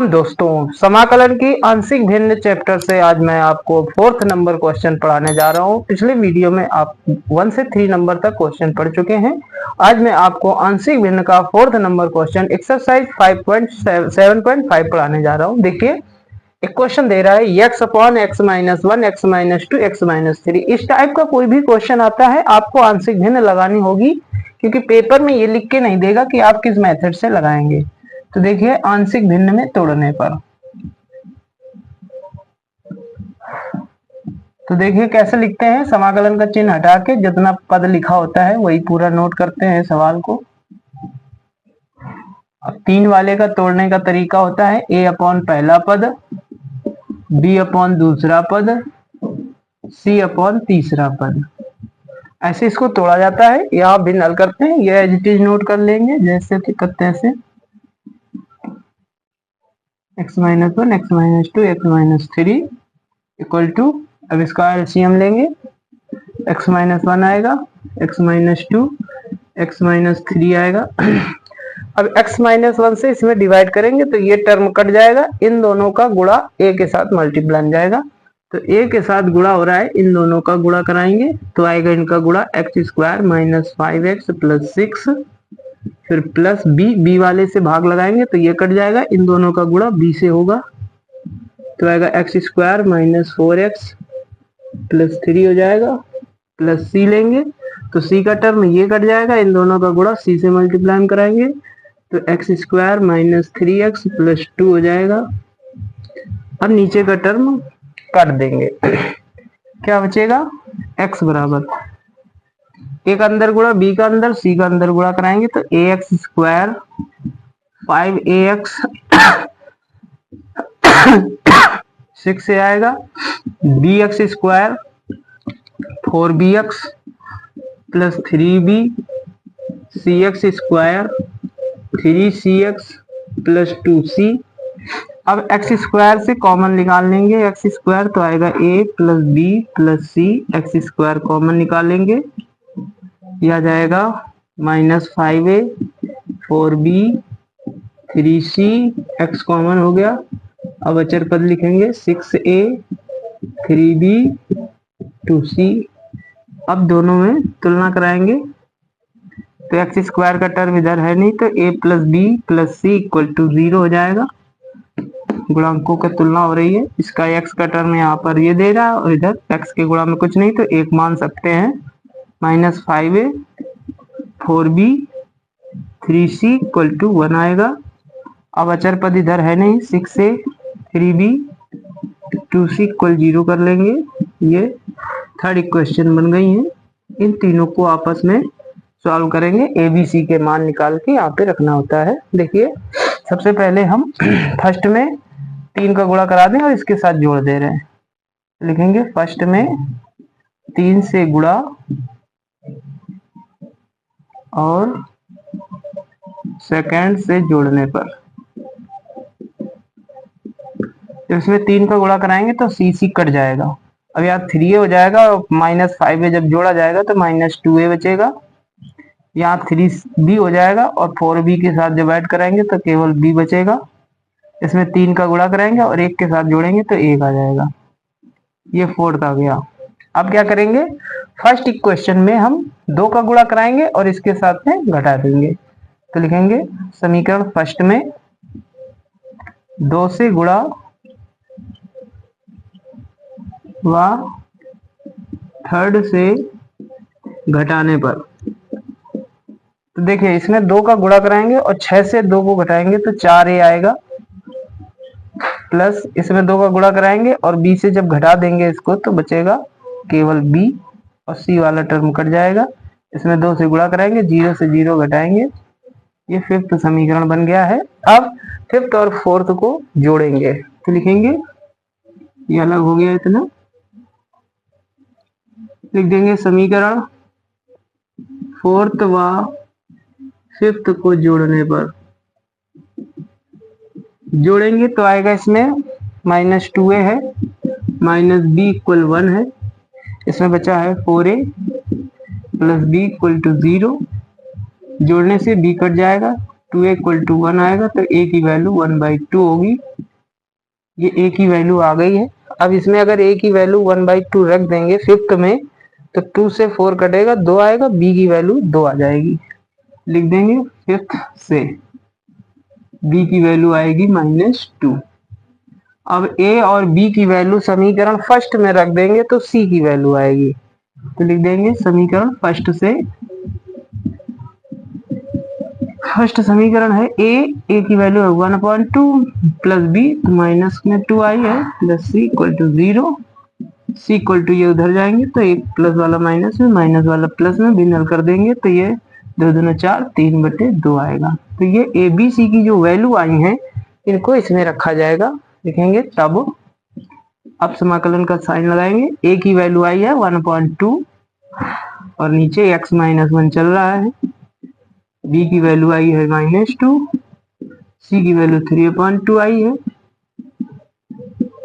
दोस्तों, समाकलन की आंशिक भिन्न चैप्टर से आज मैं आपको 4th नंबर क्वेश्चन पढ़ाने जा रहा हूं। पिछले वीडियो में आप 1 से 3 नंबर तक क्वेश्चन पढ़ चुके हैं। आज मैं आपको आंशिक भिन्न का 4th नंबर क्वेश्चन एक्सरसाइज 5.7.5 पढ़ाने जा रहा हूं। देखिए, एक क्वेश्चन दे रहा है x upon x minus 1 x minus 2 x minus 3। इस टाइप का कोई भी क्वेश्चन आता है आपको आंशिक भिन्न लगानी होगी, क्योंकि पेपर में ये लिख के नहीं देगा कि आप किस मेथड से लगाएंगे। तो देखिए, आंशिक भिन्न में तोड़ने पर तो देखिए कैसे लिखते हैं। समाकलन का चिन्ह हटा के जितना पद लिखा होता है वही पूरा नोट करते हैं सवाल को। अब 3 वाले का तोड़ने का तरीका होता है a अपॉन पहला पद, b अपॉन दूसरा पद, c अपॉन तीसरा पद। ऐसे इसको तोड़ा जाता है। यहाँ भिन्न हल करते हैं, ये एज इट इज नोट कर लेंगे जैसे करते हैं ऐसे। x minus 1 x minus 2 x minus 3 equal to, अब इसका एलसीएम लेंगे। x माइनस 1 आएगा, x माइनस 2 x माइनस 3 आएगा। अब x माइनस 1 से इसमें डिवाइड करेंगे तो ये टर्म कट जाएगा, इन दोनों का गुणा a के साथ मल्टीप्लाई बन जाएगा। तो a के साथ गुणा हो रहा है, इन दोनों का गुणा कराएंगे तो आएगा इनका गुणा x square minus 5x plus 6, फिर प्लस b वाले से भाग लगाएंगे तो ये कट जाएगा, इन दोनों का गुणा b से होगा तो आएगा x square minus 4x plus 3 हो जाएगा, प्लस c लेंगे तो c का टर्म ये कट जाएगा, इन दोनों का गुणा c से मल्टीप्लाई कराएंगे तो x square minus 3x plus 2 हो जाएगा। अब नीचे का टर्म काट देंगे, क्या बचेगा, x बराबर a का अंदर गुणा b का अंदर c का अंदर गुणा कराएंगे तो ax स्क्वायर 5ax 6 से आएगा, bx square 4bx plus 3b, cx square 3cx plus 2c। अब x स्क्वायर से कॉमन निकाल लेंगे, x स्क्वायर तो आएगा a plus b plus c, x square common निकालेंगे, यह आ जाएगा minus 5a 4b 3c, x common हो गया। अब अचर पद लिखेंगे 6a 3b 2c। अब दोनों में तुलना कराएंगे तो एक्स स्क्वायर का टर्म इधर है नहीं तो a plus b plus c equal to 0 हो जाएगा। गुणांकों की तुलना हो रही है, इसका x का टर्म यहाँ पर ये दे रहा है और इधर x के गुणा में कुछ नहीं तो 1 मान सकते हैं, minus 5a 4b 3c equal to 1 आएगा। अब अचर पद इधर है नहीं, 6a 3b 2c इक्वल 0 कर लेंगे। ये थर्ड इक्वेशन बन गई है। इन तीनों को आपस में सॉल्व करेंगे, ए बी सी के मान निकाल के यहाँ पे रखना होता है। देखिए, सबसे पहले हम फर्स्ट में 3 का गुणा करा दें और इसके साथ जोड़ दे रहे हैं। लिखेंगे फर्स्ट में 3 से गुणा और सेकंड से जोड़ने पर, तो इसमें 3 का गुणा कराएंगे तो सी सी कट जाएगा। अब यहाँ 3a हो जाएगा और माइनस 5a जब जोड़ा जाएगा तो माइनस 2a बचेगा। यहाँ 3b हो जाएगा और 4b के साथ जब ऐड कराएंगे तो केवल b बचेगा। इसमें 3 का गुणा कराएंगे और 1 के साथ जोड़ेंगे तो 1 आ जाएगा। ये 4th आ गया। अब क्या करेंगे, फर्स्ट इक्वेशन में हम 2 का गुणा कराएंगे और इसके साथ में घटा देंगे। तो लिखेंगे समीकरण फर्स्ट में 2 से गुणा व थर्ड से घटाने पर, तो देखिए इसमें 2 का गुणा कराएंगे और 6 से 2 को घटाएंगे तो 4a आएगा, प्लस इसमें 2 का गुणा कराएंगे और b से जब घटा देंगे इसको तो बचेगा केवल b और c वाला टर्म कट जाएगा। इसमें 2 से गुणा कराएंगे, 0 से 0 घटाएंगे, ये 5th समीकरण बन गया है। अब 5th और 4th को जोड़ेंगे तो लिखेंगे, ये अलग हो गया इतना, लिख देंगे समीकरण 4th व 5th को जोड़ने पर, जोड़ेंगे तो आएगा इसमें माइनस 2a है, माइनस b इक्वल 1 है, इसमें बचा है 4a plus b equal to 0, जोड़ने से b कट जाएगा 2a इक्वल टू 1 आएगा तो a की वैल्यू 1/2 होगी। ये a की वैल्यू आ गई है। अब इसमें अगर a की वैल्यू 1/2 रख देंगे फिफ्थ में तो 2 से 4 कटेगा, 2 आएगा, b की वैल्यू 2 आ जाएगी। लिख देंगे फिफ्थ से b की वैल्यू आएगी -2। अब a और b की वैल्यू समीकरण फर्स्ट में रख देंगे तो c की वैल्यू आएगी। तो लिख देंगे समीकरण फर्स्ट से, फर्स्ट समीकरण है a की वैल्यू है 1/2 प्लस b तो माइनस में 2 आई है plus c equal to 0। c equal to ये उधर जाएंगे तो एक प्लस वाला माइनस में, माइनस वाला प्लस में भी नल कर देंगे तो ये 2 दूना 4, 3/2 आएगा। तो ये ए बी सी की जो वैल्यू आई है इनको इसमें रखा जाएगा, लिखेंगे तब। अब समाकलन का साइन लगाएंगे, a की वैल्यू आई है 1/2 और नीचे x -1 चल रहा है, b की वैल्यू आई है -2, c की वैल्यू 3/2 आई है।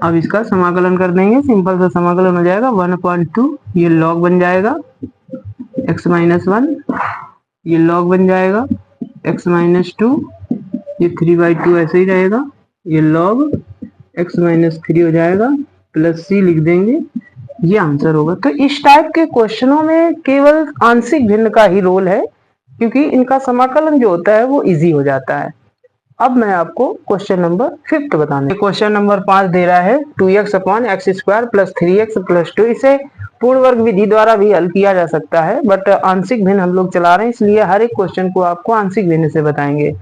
अब इसका समाकलन कर देंगे, सिंपल सा समाकलन हो जाएगा 1/2, ये log बन जाएगा x -1, ये log बन जाएगा x -2, ये 3/2 ऐसे ही रहेगा, ये log x -3 हो जाएगा प्लस c लिख देंगे, ये आंसर होगा। तो इस टाइप के क्वेश्चनों में केवल आंशिक भिन्न का ही रोल है, क्योंकि इनका समाकलन जो होता है वो इजी हो जाता है। अब मैं आपको क्वेश्चन नंबर 5 बताने, क्वेश्चन नंबर 5 दे रहा है 2x/x² + 3x + 2। इसे पूर्ण वर्ग विधि द्वारा भी हल किया जा सकता है, बट आंशिक भिन्न हम लोग चला रहे हैं इसलिए हर एक क्वेश्चन को आपको आंशिक भिन्न से बताएंगे।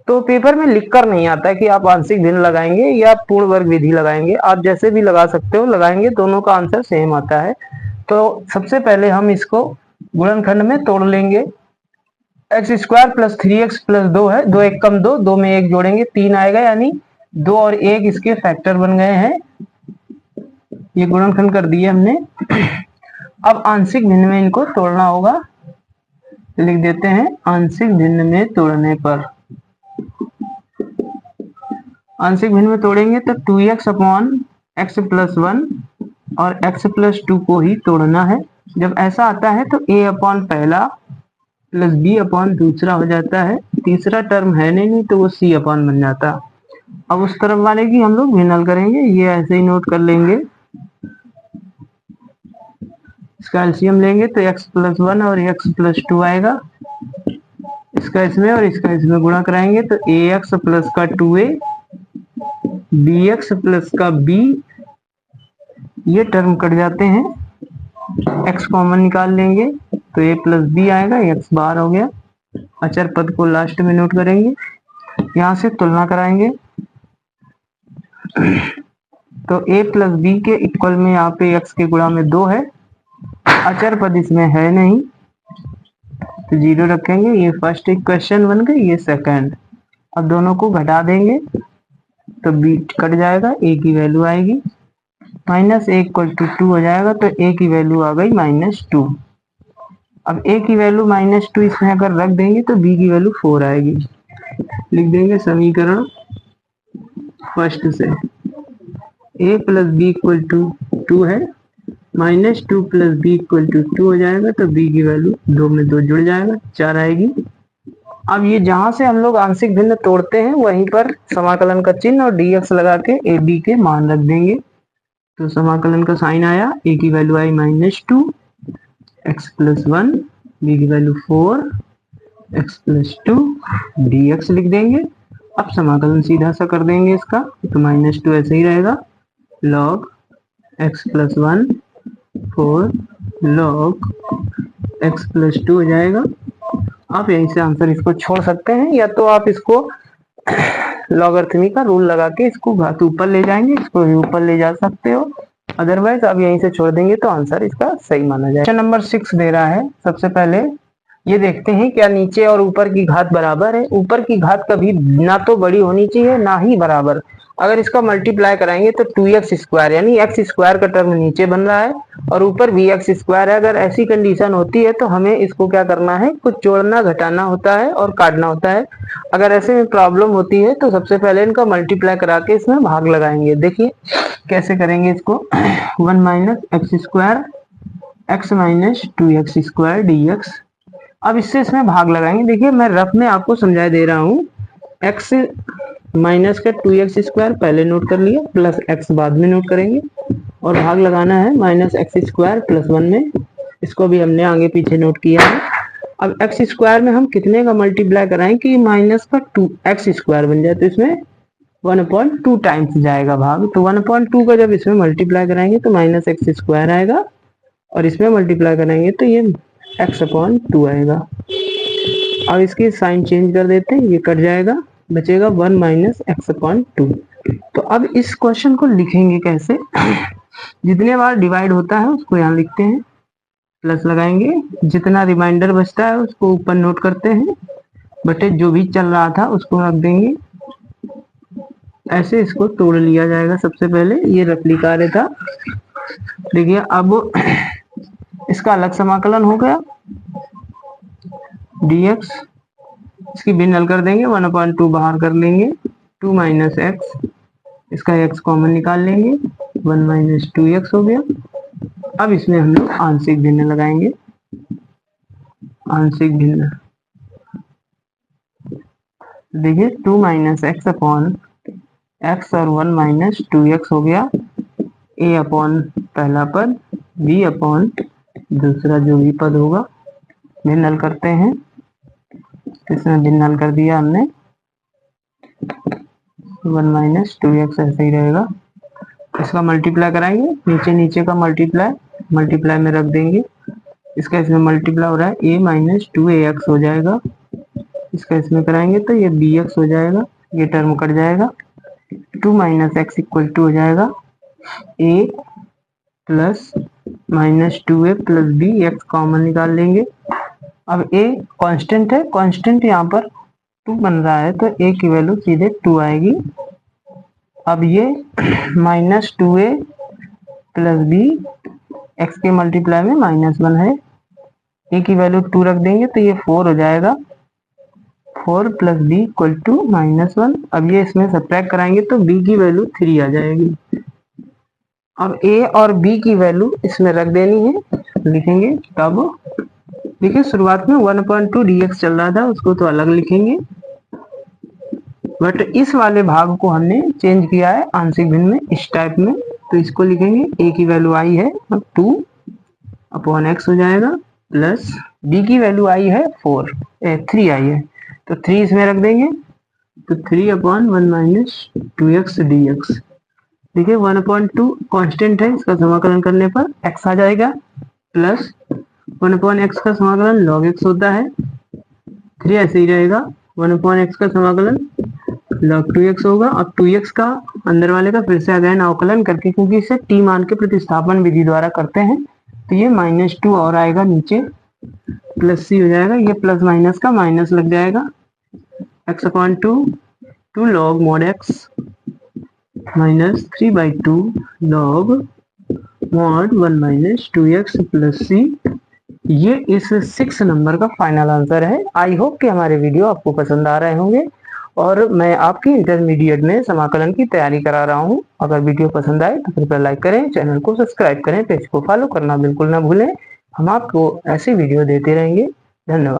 तो पेपर में लिख कर नहीं आता है कि आप आंशिक भिन्न लगाएंगे या पूर्ण वर्ग विधि लगाएंगे, आप जैसे भी लगा सकते हो, लगाएंगे दोनों का आंसर सेम आता है। तो सबसे पहले हम इसको गुणनखंड में तोड़ लेंगे। x² + 3x + 2 है, 2 1 कम 2, 2 में 1 जोड़ेंगे 3 आएगा, यानी 2 और 1 इसके फैक्टर बन गए हैं। ये गुणनखंड कर दिए हमने। अब आंशिक भिन्न में इनको तोड़ना होगा, लिख देते हैं आंशिक भिन्न में तोड़ने पर। आंशिक भिन्न में तोड़ेंगे तो 2x/x + 1 और x + 2 को ही तोड़ना है। जब ऐसा आता है तो a/ पहला प्लस b/ दूसरा हो जाता है, तीसरा टर्म है नहीं तो वो c/ बन जाता। अब उस तरफ वाले की हम लोग भिन्न करेंगे, ये ऐसे ही नोट कर लेंगे। इसका एलसीएम लेंगे तो x + 1 और x + 2 आएगा, इसका इसमें और इसका इसमें गुणा कराएंगे तो ax प्लस का 2a, bx प्लस का b, ये टर्म कट जाते हैं, x कॉमन निकाल लेंगे तो a + b आएगा, x बाहर हो गया। अचर पद को लास्ट में नोट करेंगे, यहाँ से तुलना कराएंगे तो a + b के इक्वल में यहाँ पे x के गुणा में 2 है, अचर पद इसमें है नहीं तो 0 रखेंगे। ये फर्स्ट इक्वेशन बन गई, ये सेकंड। अब दोनों को घटा देंगे तो b कट जाएगा, a की वैल्यू आएगी -a = 2 हो जाएगा तो a की वैल्यू आ गई -2। अब a की वैल्यू -2 इसमें अगर रख देंगे तो b की वैल्यू 4 आएगी। लिख देंगे समीकरण फर्स्ट से a + b = 2 है, -2 + b = 2 हो जाएगा तो b की वैल्यू 2 में 2 जुड़ जाएगा, 4 आएगी। अब ये जहां से हम लोग आंशिक भिन्न तोड़ते हैं वहीं पर समाकलन का चिन्ह और dx लगा के a b के मान रख देंगे। तो समाकलन का साइन आया, a की वैल्यू आई -2, x + 1, b की वैल्यू 4, x + 2, dx लिख देंगे। अब समाकलन सीधा सा कर देंगे इसका, तो -2 ऐसे ही रहेगा, log x + 1 4 log x + 2 हो जाएगा। आप यहीं से आंसर इसको छोड़ सकते हैं, या तो आप इसको लॉगरिथमी का रूल लगा के इसको घात ऊपर ले जाएंगे, इसको भी ऊपर ले जा सकते हो, अदरवाइज आप यहीं से छोड़ देंगे तो आंसर इसका सही माना जाएगा। क्वेश्चन नंबर 6 दे रहा है, सबसे पहले ये देखते हैं क्या नीचे और ऊपर की घात बराबर है। ऊपर की घात कभी ना तो बड़ी होनी चाहिए ना ही बराबर। अगर इसका मल्टीप्लाई कराएंगे तो 2x² यानी x² का टर्म नीचे बन रहा है और ऊपर भी x² है। अगर ऐसी कंडीशन होती है तो हमें इसको क्या करना है, कुछ जोड़ना घटाना होता है और काटना होता है। अगर ऐसे में प्रॉब्लम होती है तो सबसे पहले इनका मल्टीप्लाई करा के इसमें भाग लगाएंगे। देखिए कैसे करेंगे इसको, 1 - x² x - 2x² dx। अब इससे इसमें भाग लगाएंगे। देखिए मैं रफ में आपको समझा दे रहा हूँ, x माइनस का 2x स्क्वायर पहले नोट कर लिया, प्लस x बाद में नोट करेंगे, और भाग लगाना है माइनस एक्स स्क्वायर प्लस 1 में, इसको भी हमने आगे पीछे नोट किया है। अब एक्स स्क्वायर में हम कितने का मल्टीप्लाई कराएं कि माइनस का 2x स्क्वायर बन जाए, तो इसमें 1/2 टाइम्स जाएगा भाग, तो 1/2 का जब इसमें मल्टीप्लाई कराएंगे तो माइनस एक्स स्क्वायर आएगा, और इसमें मल्टीप्लाई कराएंगे तो ये x/2 आएगा। अब इसकी साइन चेंज कर देते हैं, ये कट जाएगा, बचेगा 1 माइनस x/2। तो अब इस क्वेश्चन को लिखेंगे कैसे? जितने बार डिवाइड होता है उसको यहाँ लिखते हैं, प्लस लगाएंगे, जितना रिमाइंडर बचता है उसको ऊपर नोट करते हैं, बटे जो भी चल रहा था उसको रख देंगे। ऐसे इसको तोड़ लिया जाएगा। सबसे पहले ये रफली कार्य था। देखिए अब इसका अलग समाकलन हो गया dx, इसकी भिन्न हल कर देंगे, 1/2 बाहर कर लेंगे, 2 माइनस एक्स, इसका x कॉमन निकाल लेंगे, 1 माइनस 2x हो गया। अब इसमें हम लोग आंशिक भिन्न लगाएंगे, आंशिक भिन्न। देखिए 2 माइनस एक्स अपॉन एक्स और 1 माइनस 2x हो गया, a अपॉन पहला पद, b अपॉन दूसरा जो भी पद होगा, भिन्न हल करते हैं। इसमें भिन्न हल कर दिया हमने, 1 माइनस 2x ऐसे ही रहेगा। इसका मल्टीप्लाई कराएंगे, नीचे नीचे का मल्टीप्लाई में रख देंगे, इसका इसमें मल्टीप्लाई हो रहा है, a माइनस 2ax हो जाएगा, इसका इसमें कराएंगे तो ये bx हो जाएगा, ये टर्म कट जाएगा, 2 माइनस एक्स इक्वल टू हो जाएगा a plus minus 2a plus b, x common निकाल लेंगे। अब a कांस्टेंट है, कांस्टेंट यहाँ पर 2 बन रहा है, तो a की वैल्यू सीधे 2 आएगी। अब ये minus 2a plus b, x के मल्टीप्लाई में -1 है, a की वैल्यू 2 रख देंगे तो ये 4 हो जाएगा, 4 प्लस b इक्वल टू -1। अब ये इसमें सब्ट्रैक्ट कराएंगे तो b की वैल्यू 3 आ जाएगी। अब a और b की वैल्यू इसमें रख देनी है, लिखेंगे तब। देखिए शुरुआत में 1/2 dx चल रहा था, उसको तो अलग लिखेंगे, बट इस वाले भाग को हमने चेंज किया है आंशिक भिन्न में, इस टाइप में, तो इसको लिखेंगे a की वैल्यू आई है 2 अपॉन x हो जाएगा, प्लस b की वैल्यू आई है 3 आई है, तो 3 इसमें रख देंगे, तो 3 अपॉन 1 माइनस 2x dx। देखिए 1/2 कांस्टेंट है, इसका समाकलन करने पर x आ जाएगा, प्लस 1/x का समाकलन log x होता है, 3 ऐसे ही रहेगा, 1/x का समाकलन log 2x होगा। अब 2x का अंदर वाले का फिर से अगेन अवकलन करके, क्योंकि इसे t मान के प्रतिस्थापन विधि द्वारा करते हैं, तो ये -2 और आएगा नीचे, प्लस c हो जाएगा, ये प्लस माइनस का माइनस लग जाएगा, x/2 2 log mod x minus 3/2 log mod 1 minus 2x plus c। ये इस 6 नंबर का फाइनल आंसर है। आई होप कि हमारे वीडियो आपको पसंद आ रहे होंगे, और मैं आपकी इंटरमीडिएट में समाकलन की तैयारी करा रहा हूं। अगर वीडियो पसंद आए तो कृपया लाइक करें, चैनल को सब्सक्राइब करें, पेज को फॉलो करना बिल्कुल ना भूलें। हम आपको ऐसे वीडियो देते रहेंगे। धन्यवाद।